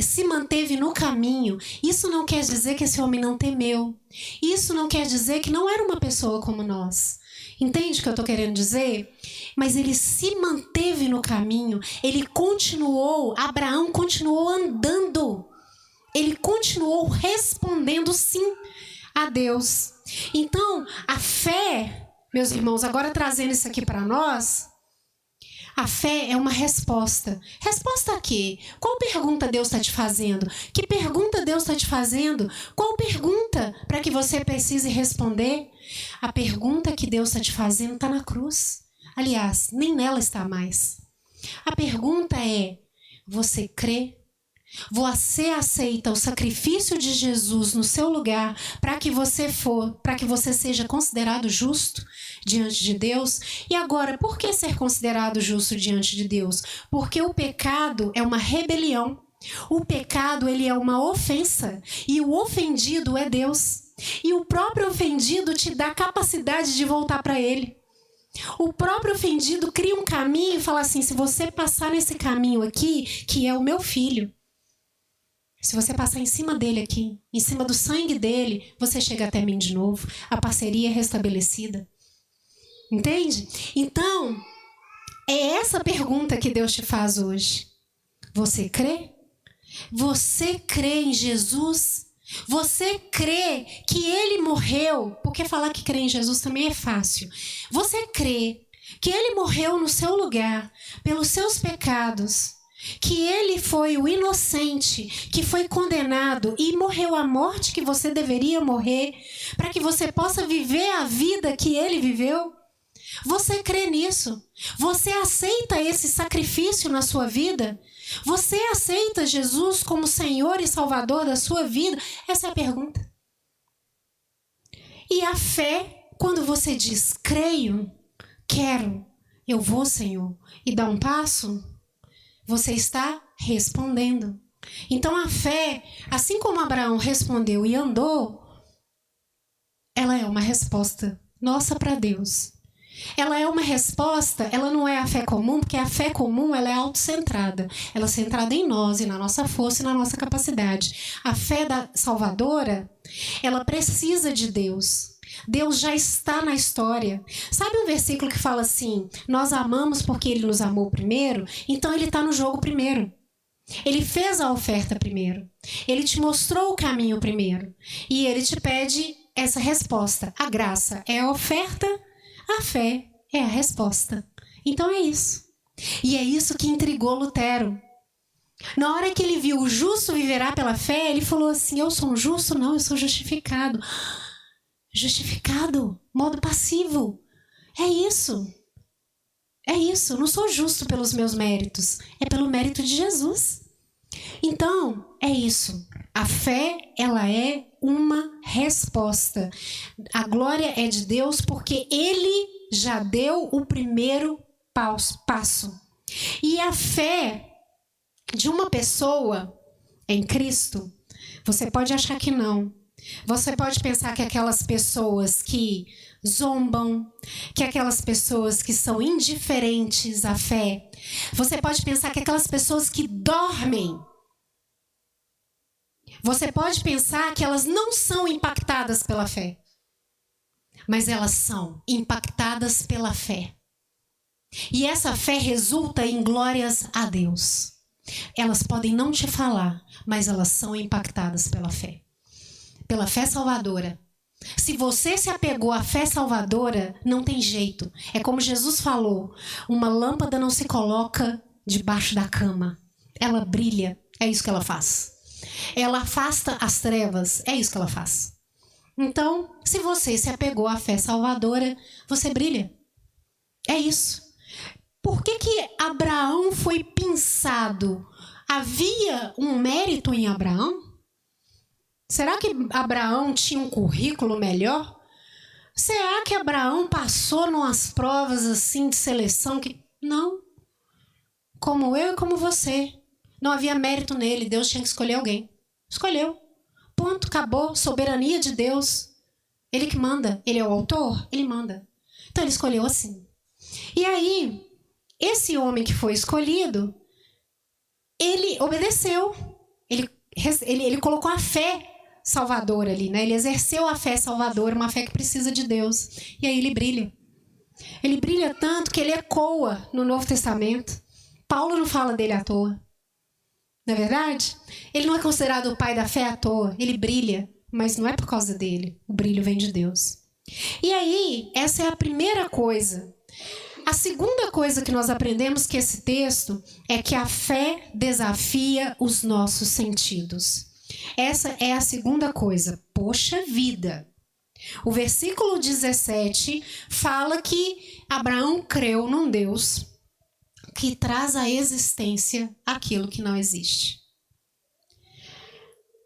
[SPEAKER 1] se manteve no caminho. Isso não quer dizer que esse homem não temeu. Isso não quer dizer que não era uma pessoa como nós. Entende o que eu estou querendo dizer? Mas ele se manteve no caminho. Abraão continuou andando. Ele continuou respondendo sim a Deus. Então, a fé, meus irmãos, agora trazendo isso aqui para nós... A fé é uma resposta. Resposta a quê? Qual pergunta Deus está te fazendo? Que pergunta Deus está te fazendo? Qual pergunta para que você precise responder? A pergunta que Deus está te fazendo está na cruz. Aliás, nem nela está mais. A pergunta é, você crê? Você aceita o sacrifício de Jesus no seu lugar para que você seja considerado justo diante de Deus? E agora, por que ser considerado justo diante de Deus? Porque o pecado é uma rebelião. O pecado, ele é uma ofensa. E o ofendido é Deus. E o próprio ofendido te dá capacidade de voltar para ele. O próprio ofendido cria um caminho e fala assim, se você passar nesse caminho aqui, que é o meu filho, se você passar em cima dele aqui, em cima do sangue dele, você chega até mim de novo. A parceria é restabelecida. Entende? Então, é essa pergunta que Deus te faz hoje. Você crê? Você crê em Jesus? Você crê que ele morreu? Porque falar que crê em Jesus também é fácil. Você crê que ele morreu no seu lugar, pelos seus pecados, que ele foi o inocente, que foi condenado e morreu a morte que você deveria morrer, para que você possa viver a vida que ele viveu? Você crê nisso? Você aceita esse sacrifício na sua vida? Você aceita Jesus como Senhor e Salvador da sua vida? Essa é a pergunta. E a fé, quando você diz, creio, quero, eu vou, Senhor, e dá um passo, você está respondendo. Então a fé, assim como Abraão respondeu e andou, ela é uma resposta nossa para Deus. Ela é uma resposta, ela não é a fé comum, porque a fé comum ela é autocentrada. Ela é centrada em nós e na nossa força e na nossa capacidade. A fé da salvadora, ela precisa de Deus. Deus já está na história. Sabe um versículo que fala assim, nós amamos porque Ele nos amou primeiro? Então Ele está no jogo primeiro. Ele fez a oferta primeiro. Ele te mostrou o caminho primeiro. E Ele te pede essa resposta. A graça é a oferta, a fé é a resposta. Então é isso. E é isso que intrigou Lutero. Na hora que ele viu o justo viverá pela fé, ele falou assim, eu sou um justo? Não, eu sou justificado. Justificado, modo passivo. É isso. É isso. Eu não sou justo pelos meus méritos. É pelo mérito de Jesus. Então, é isso. A fé, ela é uma resposta. A glória é de Deus porque Ele já deu o primeiro passo. E a fé de uma pessoa em Cristo, você pode achar que não. Você pode pensar que aquelas pessoas que zombam, que aquelas pessoas que são indiferentes à fé, você pode pensar que aquelas pessoas que dormem, você pode pensar que elas não são impactadas pela fé, mas elas são impactadas pela fé. E essa fé resulta em glórias a Deus. Elas podem não te falar, mas elas são impactadas pela fé. Pela fé salvadora. Se você se apegou à fé salvadora, não tem jeito. É como Jesus falou, uma lâmpada não se coloca debaixo da cama. Ela brilha, é isso que ela faz. Ela afasta as trevas, é isso que ela faz. Então, se você se apegou à fé salvadora, você brilha. É isso. Por que Abraão foi pensado? Havia um mérito em Abraão? Será que Abraão tinha um currículo melhor? Será que Abraão passou numas provas assim de seleção que... Não. Como eu e como você. Não havia mérito nele, Deus tinha que escolher alguém. Escolheu. Ponto, acabou. Soberania de Deus. Ele que manda. Ele é o autor, ele manda. Então ele escolheu assim. E aí, esse homem que foi escolhido, ele obedeceu. Ele colocou a fé salvadora ali, né? Ele exerceu a fé salvadora, uma fé que precisa de Deus. E aí ele brilha. Ele brilha tanto que ele ecoa no Novo Testamento. Paulo não fala dele à toa. Não é verdade? Ele não é considerado o pai da fé à toa. Ele brilha, mas não é por causa dele. O brilho vem de Deus. E aí, essa é a primeira coisa. A segunda coisa que nós aprendemos com esse texto é que a fé desafia os nossos sentidos. Essa é a segunda coisa. Poxa vida! O versículo 17 fala que Abraão creu num Deus que traz à existência aquilo que não existe.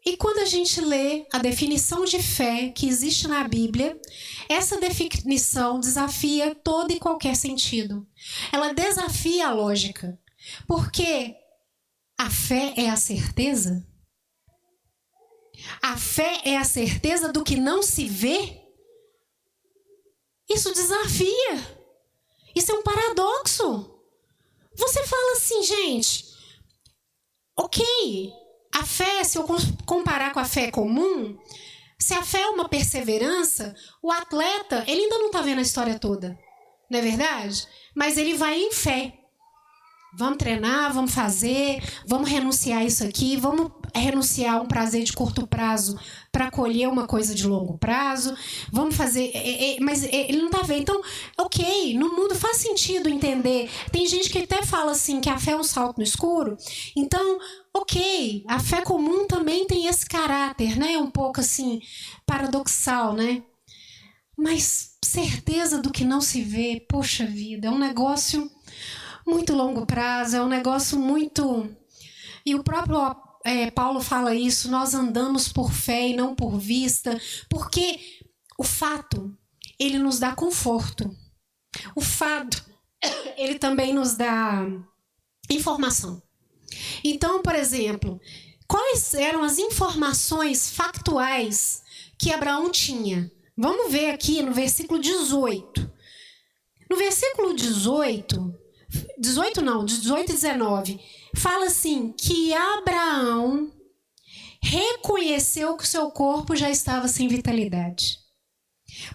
[SPEAKER 1] E quando a gente lê a definição de fé que existe na Bíblia, essa definição desafia todo e qualquer sentido. Ela desafia a lógica. Porque a fé é a certeza? A fé é a certeza do que não se vê? Isso desafia. Isso é um paradoxo. Você fala assim, gente, ok, a fé, se eu comparar com a fé comum, se a fé é uma perseverança, o atleta, ele ainda não está vendo a história toda, não é verdade? Mas ele vai em fé. Vamos treinar, vamos fazer, vamos renunciar isso aqui, vamos renunciar a um prazer de curto prazo para colher uma coisa de longo prazo, vamos fazer... mas ele não está vendo. Então, ok, no mundo faz sentido entender. Tem gente que até fala assim, que a fé é um salto no escuro. Então, ok, a fé comum também tem esse caráter, né? Um pouco assim, paradoxal, né? Mas certeza do que não se vê, poxa vida, é um negócio muito longo prazo, é um negócio muito... E o próprio Paulo fala isso, nós andamos por fé e não por vista, porque o fato, ele nos dá conforto. O fato, ele também nos dá informação. Então, por exemplo, quais eram as informações factuais que Abraão tinha? Vamos ver aqui no versículo 18. No versículo 18 e 19, fala assim, que Abraão reconheceu que o seu corpo já estava sem vitalidade,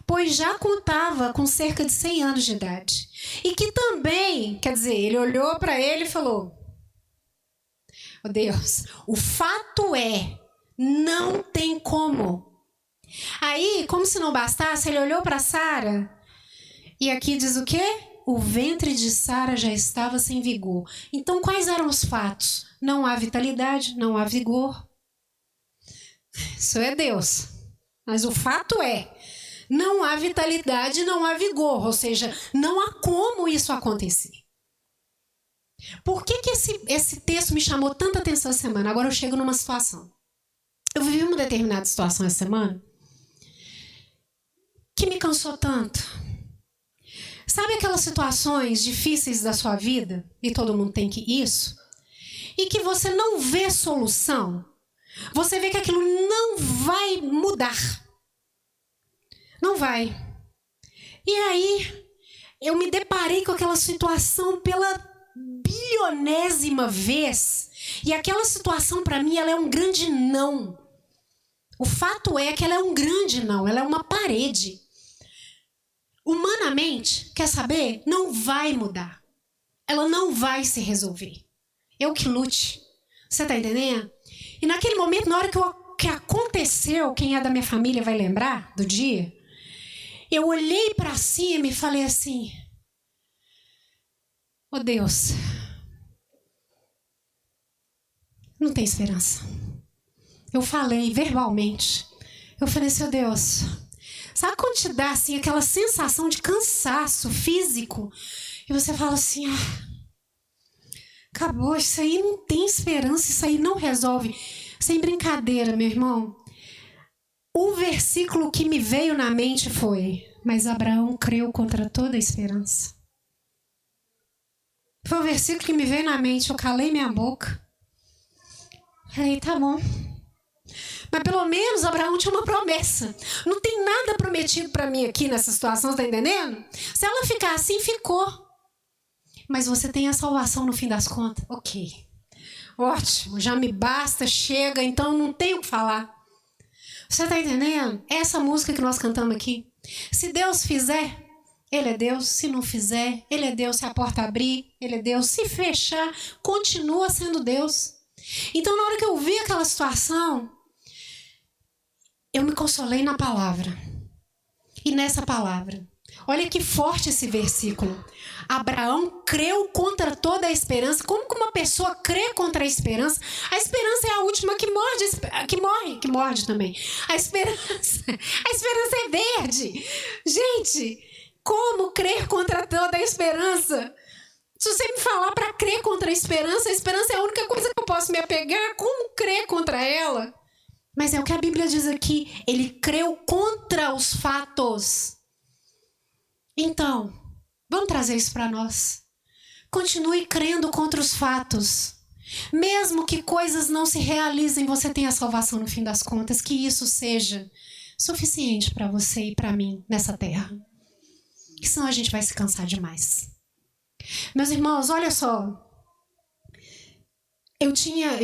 [SPEAKER 1] pois já contava com cerca de 100 anos de idade. E que também, quer dizer, ele olhou para ele e falou, oh Deus, o fato é, não tem como. Aí, como se não bastasse, ele olhou para Sara, e aqui diz o quê? O ventre de Sara já estava sem vigor. Então, quais eram os fatos? Não há vitalidade, não há vigor. Isso é Deus. Mas o fato é, não há vitalidade, não há vigor. Ou seja, não há como isso acontecer. Por que esse texto me chamou tanta atenção essa semana? Agora eu chego numa situação. Eu vivi uma determinada situação essa semana que me cansou tanto. Sabe aquelas situações difíceis da sua vida, e todo mundo tem isso, e que você não vê solução? Você vê que aquilo não vai mudar. Não vai. E aí, eu me deparei com aquela situação pela bilionésima vez, e aquela situação para mim, ela é um grande não. O fato é que ela é um grande não, ela é uma parede. Humanamente, quer saber? Não vai mudar. Ela não vai se resolver. Eu que lute. Você tá entendendo? E naquele momento, na hora que aconteceu, quem é da minha família vai lembrar do dia, eu olhei para cima e falei assim, oh Deus, não tem esperança. Eu falei verbalmente. Eu falei assim, oh Deus... Sabe quando te dá assim, aquela sensação de cansaço físico? E você fala assim, acabou, isso aí não tem esperança, isso aí não resolve. Sem brincadeira, meu irmão. O versículo que me veio na mente foi, mas Abraão creu contra toda a esperança. Foi o versículo que me veio na mente, eu calei minha boca. Falei, tá bom. Mas pelo menos Abraão tinha uma promessa. Não tem nada prometido para mim aqui nessa situação, você tá entendendo? Se ela ficar assim, ficou. Mas você tem a salvação no fim das contas. Ok. Ótimo, já me basta, chega, então não tenho o que falar. Você tá entendendo? Essa música que nós cantamos aqui. Se Deus fizer, Ele é Deus. Se não fizer, Ele é Deus. Se a porta abrir, Ele é Deus. Se fechar, continua sendo Deus. Então, na hora que eu vi aquela situação, eu me consolei na palavra. E nessa palavra, olha que forte esse versículo. Abraão creu contra toda a esperança. Como que uma pessoa crê contra a esperança? A esperança é a última que morde também. A esperança é verde. Gente, como crer contra toda a esperança? Se você me falar para crer contra a esperança é a única coisa que eu posso me apegar. Como crer contra ela? Mas é o que a Bíblia diz aqui. Ele creu contra os fatos. Então, vamos trazer isso para nós. Continue crendo contra os fatos. Mesmo que coisas não se realizem, você tem a salvação no fim das contas. Que isso seja suficiente para você e para mim nessa terra. Porque senão a gente vai se cansar demais. Meus irmãos, olha só. Eu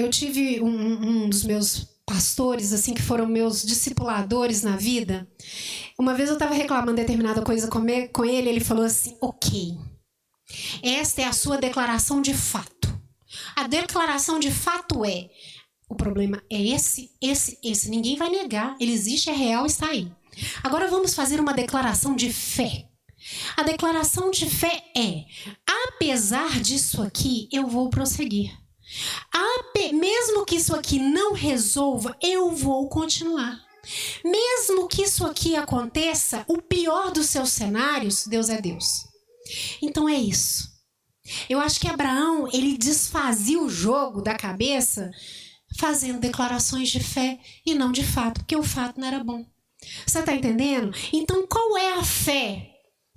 [SPEAKER 1] tive um dos meus pastores, assim, que foram meus discipuladores na vida. Uma vez eu estava reclamando determinada coisa com ele, ele falou assim, ok, esta é a sua declaração de fato. A declaração de fato é, o problema é esse, ninguém vai negar, ele existe, é real, está aí. Agora vamos fazer uma declaração de fé. A declaração de fé é, apesar disso aqui, eu vou prosseguir. Mesmo que isso aqui não resolva, eu vou continuar. Mesmo que isso aqui aconteça, o pior dos seus cenários, Deus é Deus. Então é isso. Eu acho que Abraão, ele desfazia o jogo da cabeça fazendo declarações de fé e não de fato, porque o fato não era bom. Você está entendendo? Então qual é a fé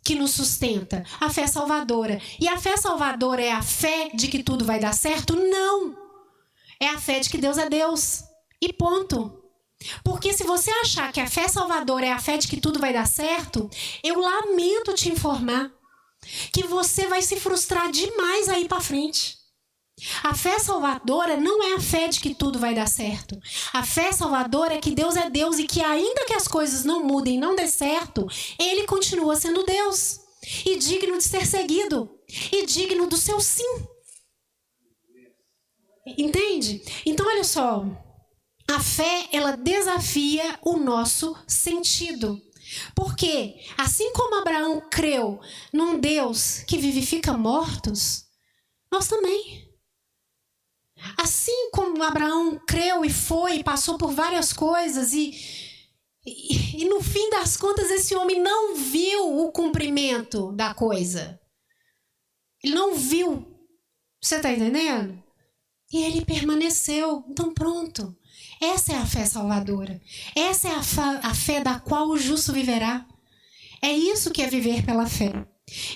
[SPEAKER 1] que nos sustenta? A fé salvadora. E a fé salvadora é a fé de que tudo vai dar certo? Não! É a fé de que Deus é Deus. E ponto. Porque se você achar que a fé salvadora é a fé de que tudo vai dar certo, eu lamento te informar que você vai se frustrar demais aí para frente. A fé salvadora não é a fé de que tudo vai dar certo. A fé salvadora é que Deus é Deus e que ainda que as coisas não mudem, não dê certo, Ele continua sendo Deus. E digno de ser seguido. E digno do seu sim. Entende? Então olha só. A fé, ela desafia o nosso sentido. Porque, assim como Abraão creu num Deus que vivifica mortos, nós também. Assim como Abraão creu e foi, passou por várias coisas e no fim das contas esse homem não viu o cumprimento da coisa. Ele não viu. Você está entendendo? E ele permaneceu. Então pronto. Essa é a fé salvadora. Essa é a fé da qual o justo viverá. É isso que é viver pela fé.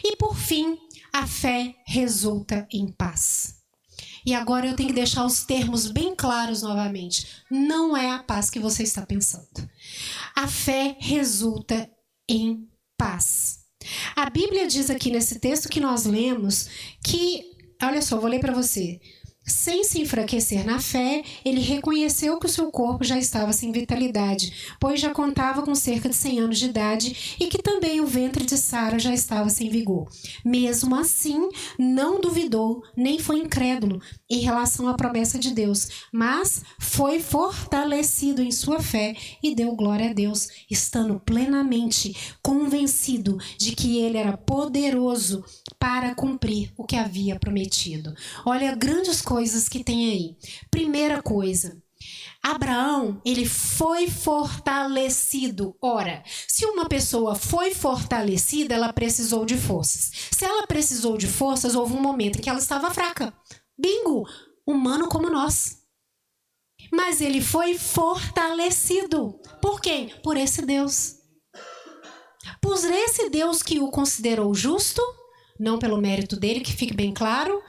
[SPEAKER 1] E por fim, a fé resulta em paz. E agora eu tenho que deixar os termos bem claros novamente. Não é a paz que você está pensando. A fé resulta em paz. A Bíblia diz aqui nesse texto que nós lemos que, olha só, vou ler para você. Sem se enfraquecer na fé, ele reconheceu que o seu corpo já estava sem vitalidade, pois já contava com cerca de 100 anos de idade e que também o ventre de Sara já estava sem vigor. Mesmo assim, não duvidou, nem foi incrédulo em relação à promessa de Deus, mas foi fortalecido em sua fé e deu glória a Deus, estando plenamente convencido de que ele era poderoso para cumprir o que havia prometido. Olha, grandes coisas que tem aí. Primeira coisa, Abraão, ele foi fortalecido. Ora, se uma pessoa foi fortalecida, ela precisou de forças. Se ela precisou de forças, houve um momento em que ela estava fraca. Bingo! Humano como nós. Mas ele foi fortalecido. Por quem? Por esse Deus. Por esse Deus que o considerou justo, não pelo mérito dele, que fique bem claro.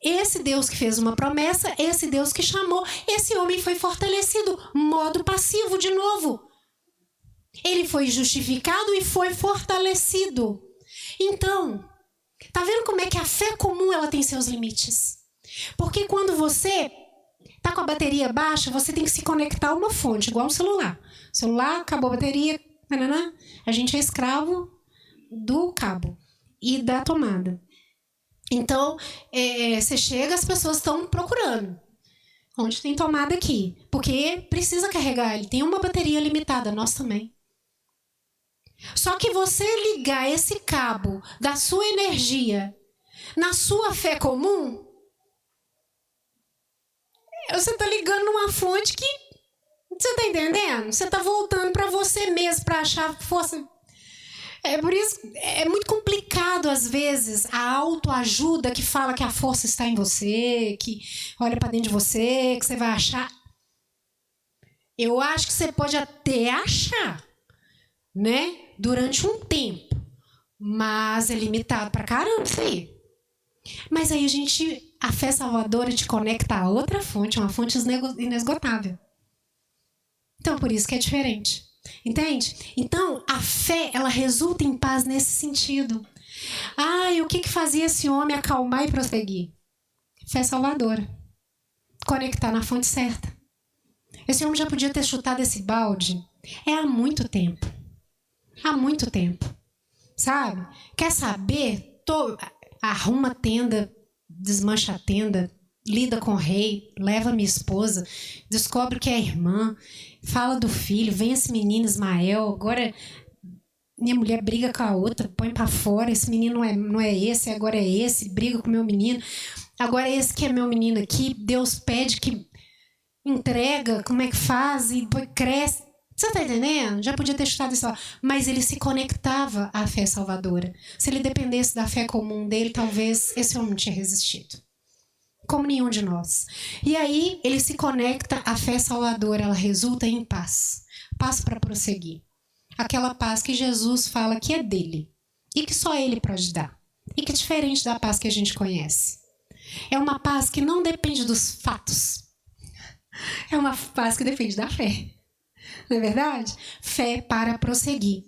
[SPEAKER 1] Esse Deus que fez uma promessa, esse Deus que chamou, esse homem foi fortalecido. Modo passivo de novo. Ele foi justificado e foi fortalecido. Então, tá vendo como é que a fé comum ela tem seus limites? Porque quando você tá com a bateria baixa, você tem que se conectar a uma fonte, igual um celular. O celular, acabou a bateria, a gente é escravo do cabo e da tomada. Então, você chega, as pessoas estão procurando. Onde tem tomada aqui? Porque precisa carregar, ele tem uma bateria limitada, nós também. Só que você ligar esse cabo da sua energia na sua fé comum, você está ligando numa fonte que, você está entendendo? Você está voltando para você mesmo, para achar força. Por isso, é muito complicado às vezes a autoajuda que fala que a força está em você, que olha para dentro de você, que você vai achar. Eu acho que você pode até achar, né? Durante um tempo, mas é limitado pra caramba isso aí. Mas aí a fé salvadora te conecta a outra fonte, uma fonte inesgotável. Então, por isso que é diferente. Entende? Então, a fé, ela resulta em paz nesse sentido. E o que fazia esse homem acalmar e prosseguir? Fé salvadora. Conectar na fonte certa. Esse homem já podia ter chutado esse balde há muito tempo. Há muito tempo. Sabe? Quer saber? Arruma a tenda, desmancha a tenda, lida com o rei, leva minha esposa, descobre que é irmã, fala do filho, vem esse menino Ismael, agora minha mulher briga com a outra, põe pra fora, esse menino não é esse, agora é esse, briga com meu menino, agora é esse que é meu menino aqui, Deus pede que entrega, como é que faz, e depois cresce. Você está entendendo? Já podia ter chutado isso lá. Mas ele se conectava à fé salvadora. Se ele dependesse da fé comum dele, talvez esse homem não tinha resistido. Como nenhum de nós. E aí ele se conecta à fé salvadora, ela resulta em paz. Paz para prosseguir. Aquela paz que Jesus fala que é dele. E que só ele pode dar. E que é diferente da paz que a gente conhece. É uma paz que não depende dos fatos. É uma paz que depende da fé. Não é verdade? Fé para prosseguir.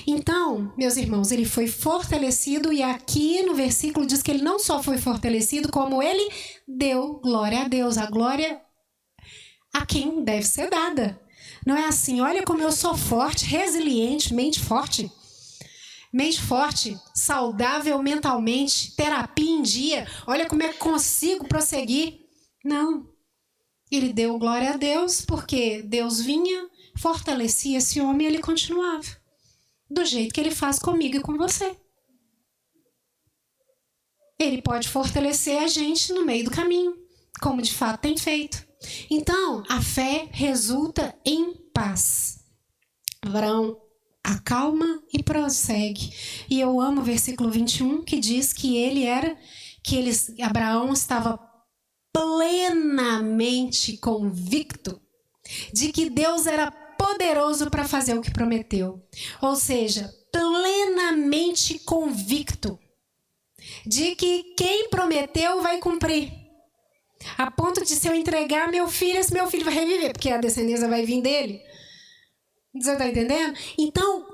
[SPEAKER 1] Então, meus irmãos, ele foi fortalecido e aqui no versículo diz que ele não só foi fortalecido, como ele deu glória a Deus. A glória a quem deve ser dada. Não é assim, olha como eu sou forte, resiliente, mente forte, saudável mentalmente, terapia em dia, olha como é que consigo prosseguir. Não. Ele deu glória a Deus porque Deus vinha, fortalecia esse homem e ele continuava. Do jeito que ele faz comigo e com você. Ele pode fortalecer a gente no meio do caminho, como de fato tem feito. Então, a fé resulta em paz. Abraão acalma e prossegue. E eu amo o versículo 21, que diz que Abraão estava plenamente convicto de que Deus era poderoso para fazer o que prometeu. Ou seja, plenamente convicto de que quem prometeu vai cumprir. A ponto de, se eu entregar meu filho, esse meu filho vai reviver, porque a descendência vai vir dele. Você está entendendo? Então,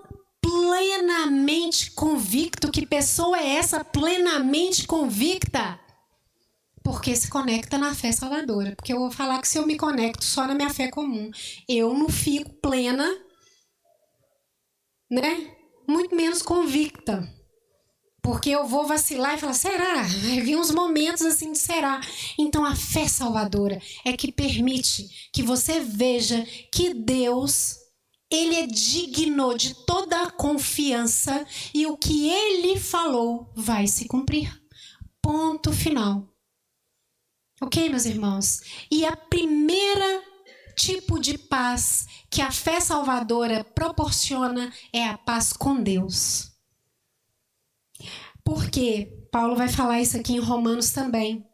[SPEAKER 1] plenamente convicto. Que pessoa é essa plenamente convicta? Porque se conecta na fé salvadora. Porque eu vou falar que se eu me conecto só na minha fé comum, eu não fico plena, né? Muito menos convicta. Porque eu vou vacilar e falar, será? Vai vir uns momentos assim de será. Então a fé salvadora é que permite que você veja que Deus, ele é digno de toda a confiança e o que ele falou vai se cumprir. Ponto final. Ok, meus irmãos? E a primeira tipo de paz que a fé salvadora proporciona é a paz com Deus. Porque Paulo vai falar isso aqui em Romanos também.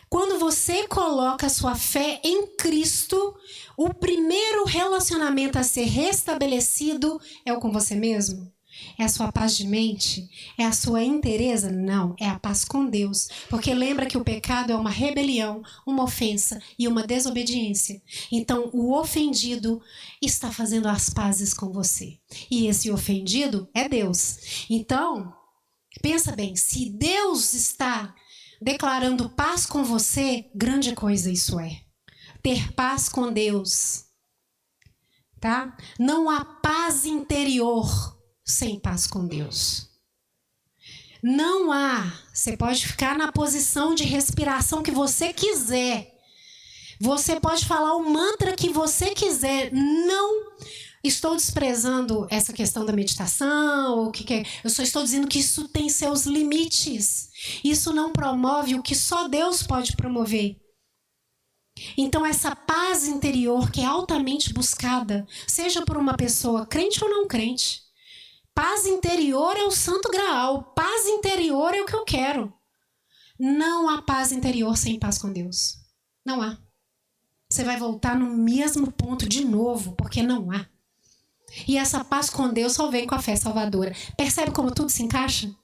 [SPEAKER 1] Quando você coloca a sua fé em Cristo, o primeiro relacionamento a ser restabelecido é o com você mesmo? É a sua paz de mente? É a sua inteireza? Não, é a paz com Deus. Porque lembra que o pecado é uma rebelião, uma ofensa e uma desobediência. Então, o ofendido está fazendo as pazes com você. E esse ofendido é Deus. Então, pensa bem, se Deus está declarando paz com você, grande coisa isso é. Ter paz com Deus. Tá? Não há paz interior sem paz com Deus. Não há. Você pode ficar na posição de respiração que você quiser. Você pode falar o mantra que você quiser. Não estou desprezando essa questão da meditação. Ou que é. Eu só estou dizendo que isso tem seus limites. Isso não promove o que só Deus pode promover. Então essa paz interior que é altamente buscada, seja por uma pessoa crente ou não crente, paz interior é o santo graal. Paz interior é o que eu quero. Não há paz interior sem paz com Deus. Não há. Você vai voltar no mesmo ponto de novo, porque não há. E essa paz com Deus só vem com a fé salvadora. Percebe como tudo se encaixa?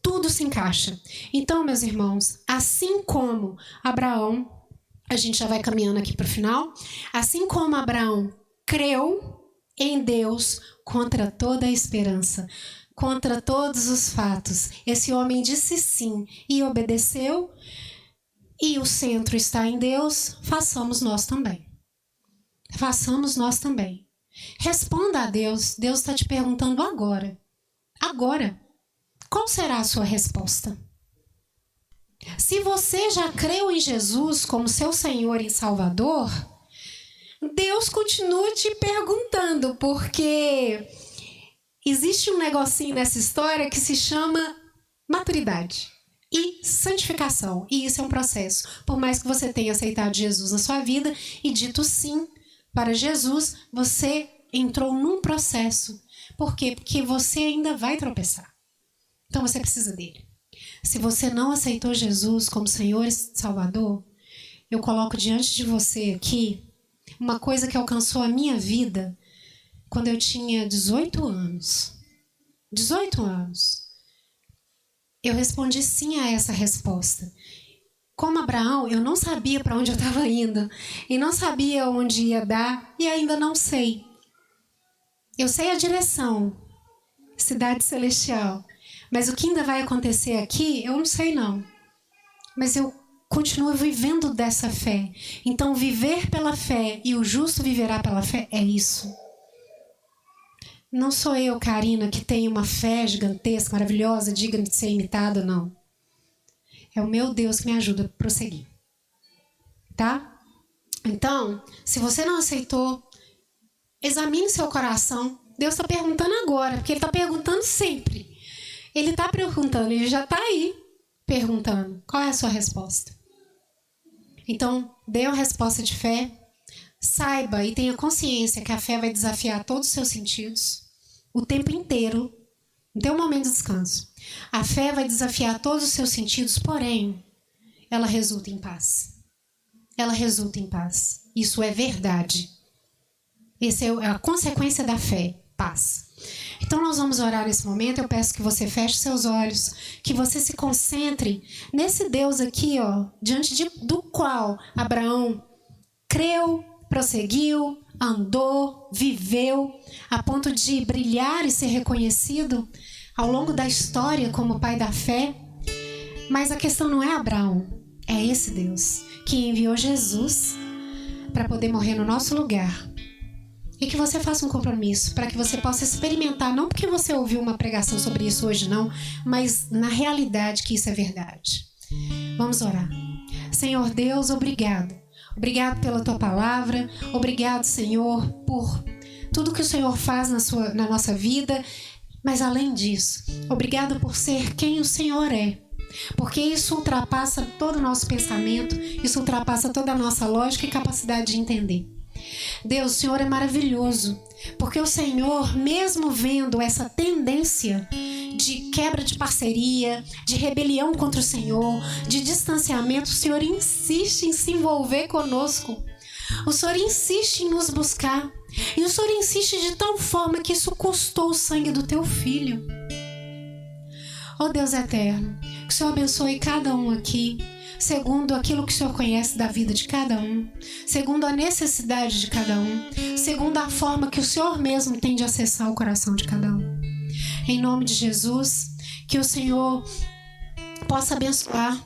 [SPEAKER 1] Tudo se encaixa. Então, meus irmãos, assim como Abraão, a gente já vai caminhando aqui para o final, assim como Abraão creu em Deus contra toda a esperança, contra todos os fatos. Esse homem disse sim e obedeceu, e o centro está em Deus, façamos nós também. Façamos nós também. Responda a Deus. Deus está te perguntando agora. Agora. Qual será a sua resposta? Se você já creu em Jesus como seu Senhor e Salvador, Deus continua te perguntando, porque existe um negocinho nessa história que se chama maturidade e santificação. E isso é um processo. Por mais que você tenha aceitado Jesus na sua vida e dito sim para Jesus, você entrou num processo. Por quê? Porque você ainda vai tropeçar. Então você precisa dele. Se você não aceitou Jesus como Senhor e Salvador, eu coloco diante de você aqui uma coisa que alcançou a minha vida quando eu tinha 18 anos. 18 anos. Eu respondi sim a essa resposta. Como Abraão, eu não sabia para onde eu estava indo. E não sabia onde ia dar. E ainda não sei. Eu sei a direção. Cidade Celestial. Mas o que ainda vai acontecer aqui, eu não sei não. Mas eu continuo vivendo dessa fé. Então, viver pela fé e o justo viverá pela fé é isso. Não sou eu, Karina, que tenho uma fé gigantesca, maravilhosa, digna de ser imitada, não. É o meu Deus que me ajuda a prosseguir. Tá? Então, se você não aceitou, examine seu coração. Deus está perguntando agora, porque Ele está perguntando sempre. Ele está perguntando, Ele já está aí perguntando. Qual é a sua resposta? Então, dê uma resposta de fé. Saiba e tenha consciência que a fé vai desafiar todos os seus sentidos, o tempo inteiro. Não tem um momento de descanso. A fé vai desafiar todos os seus sentidos, porém, ela resulta em paz. Ela resulta em paz. Isso é verdade. Essa é a consequência da fé, paz. Então nós vamos orar nesse momento. Eu peço que você feche seus olhos, que você se concentre nesse Deus aqui, ó, diante do qual Abraão creu, prosseguiu, andou, viveu, a ponto de brilhar e ser reconhecido ao longo da história como pai da fé. Mas a questão não é Abraão, é esse Deus que enviou Jesus para poder morrer no nosso lugar. E que você faça um compromisso para que você possa experimentar, não porque você ouviu uma pregação sobre isso hoje não, mas na realidade que isso é verdade. Vamos orar. Senhor Deus, obrigado. Obrigado pela Tua palavra. Obrigado, Senhor, por tudo que o Senhor faz na nossa vida. Mas além disso, obrigado por ser quem o Senhor é. Porque isso ultrapassa todo o nosso pensamento, isso ultrapassa toda a nossa lógica e capacidade de entender. Deus, o Senhor é maravilhoso, porque o Senhor, mesmo vendo essa tendência de quebra de parceria, de rebelião contra o Senhor, de distanciamento, o Senhor insiste em se envolver conosco. O Senhor insiste em nos buscar. E o Senhor insiste de tal forma que isso custou o sangue do Teu Filho. Ó Deus eterno, que o Senhor abençoe cada um aqui, segundo aquilo que o Senhor conhece da vida de cada um, segundo a necessidade de cada um, segundo a forma que o Senhor mesmo tem de acessar o coração de cada um. Em nome de Jesus, que o Senhor possa abençoar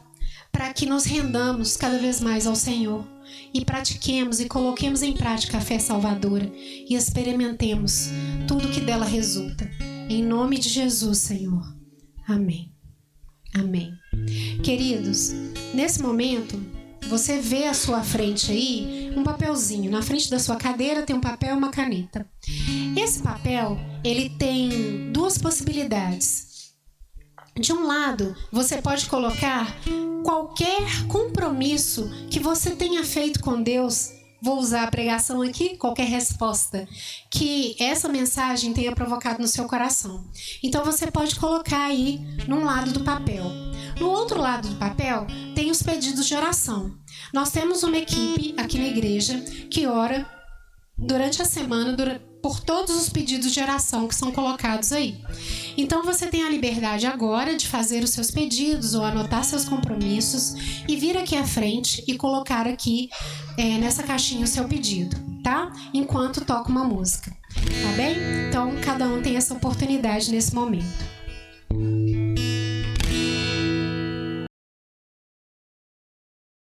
[SPEAKER 1] para que nos rendamos cada vez mais ao Senhor e pratiquemos e coloquemos em prática a fé salvadora e experimentemos tudo que dela resulta. Em nome de Jesus, Senhor. Amém. Amém. Queridos, nesse momento, você vê à sua frente aí um papelzinho. Na frente da sua cadeira tem um papel e uma caneta. Esse papel, ele tem duas possibilidades. De um lado, você pode colocar qualquer compromisso que você tenha feito com Deus. Vou usar a pregação aqui, qualquer resposta que essa mensagem tenha provocado no seu coração. Então você pode colocar aí num lado do papel. No outro lado do papel tem os pedidos de oração. Nós temos uma equipe aqui na igreja que ora durante a semana por todos os pedidos de oração que são colocados aí. Então você tem a liberdade agora de fazer os seus pedidos ou anotar seus compromissos e vir aqui à frente e colocar aqui nessa caixinha o seu pedido, tá? Enquanto toca uma música, tá bem? Então cada um tem essa oportunidade nesse momento.